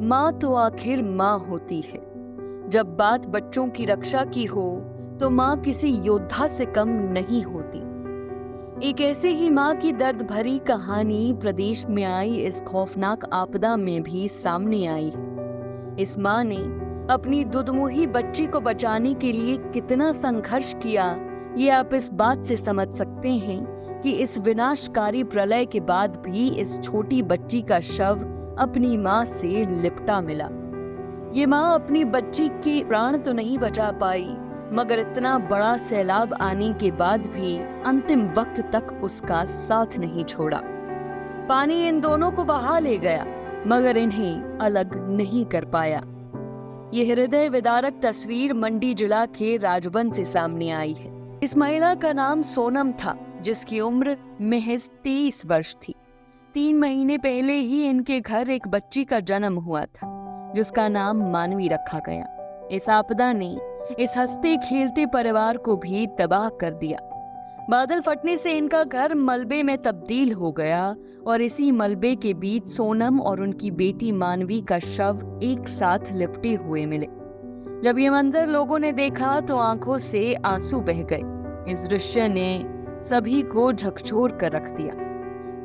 माँ तो आखिर माँ होती है। जब बात बच्चों की रक्षा की हो तो माँ किसी योद्धा से कम नहीं होती। एक ऐसे ही माँ की दर्द भरी कहानी प्रदेश में आई इस खौफनाक आपदा में भी सामने आई है। इस माँ ने अपनी दुधमुही बच्ची को बचाने के लिए कितना संघर्ष किया, ये आप इस बात से समझ सकते हैं कि इस विनाशकारी प्रलय के बाद भी इस छोटी बच्ची का शव अपनी माँ से लिपटा मिला। ये माँ अपनी बच्ची के प्राण तो नहीं बचा पाई, मगर इतना बड़ा सैलाब आने के बाद भी अंतिम वक्त तक उसका साथ नहीं छोड़ा। पानी इन दोनों को बहा ले गया, मगर इन्हें अलग नहीं कर पाया। ये हृदय विदारक तस्वीर मंडी जिला के राजबंद से सामने आई है। इस महिला का नाम सोनम था, जिसकी उम्र महज 23 वर्ष थी। 3 महीने पहले ही इनके घर एक बच्ची का जन्म हुआ था, जिसका नाम मानवी रखा गया। इस आपदा ने इस हंसते खेलते परिवार को भी तबाह कर दिया। बादल फटने से इनका घर मलबे में तब्दील हो गया और इसी मलबे के बीच सोनम और उनकी बेटी मानवी का शव एक साथ लिपटे हुए मिले। जब ये मंजर लोगों ने देखा तो आंखों से आंसू बह गए। इस दृश्य ने सभी को झकझोर कर रख दिया।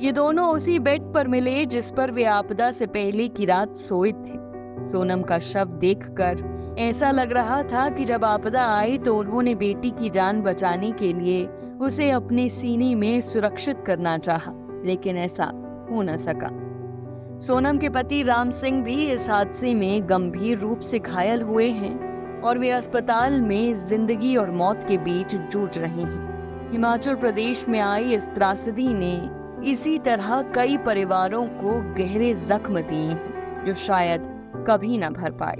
ये दोनों उसी बेड पर मिले जिस पर वे आपदा से पहले की रात सोए थे। सोनम का शव देखकर ऐसा लग रहा था कि जब आपदा आई तो उन्होंने बेटी की जान बचाने के लिए उसे अपने सीने में सुरक्षित करना चाहा, लेकिन ऐसा हो न सका। सोनम के पति राम सिंह भी इस हादसे में गंभीर रूप से घायल हुए हैं और वे अस्पताल में जिंदगी और मौत के बीच जूझ रहे हैं। हिमाचल प्रदेश में आई इस त्रासदी ने इसी तरह कई परिवारों को गहरे जख्म दिए हैं, जो शायद कभी न भर पाए।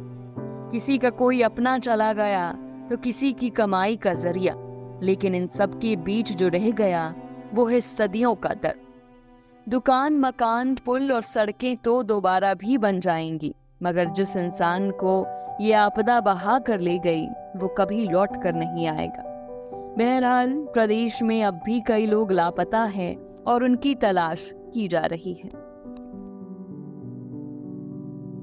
किसी का कोई अपना चला गया तो किसी की कमाई का जरिया, लेकिन इन सब के बीच जो रह गया वो है सदियों का दर्द। दुकान, मकान, पुल और सड़कें तो दोबारा भी बन जाएंगी, मगर जिस इंसान को ये आपदा बहा कर ले गई वो कभी लौट कर नहीं आएगा। बहरहाल प्रदेश में अब भी कई लोग लापता हैं और उनकी तलाश की जा रही है।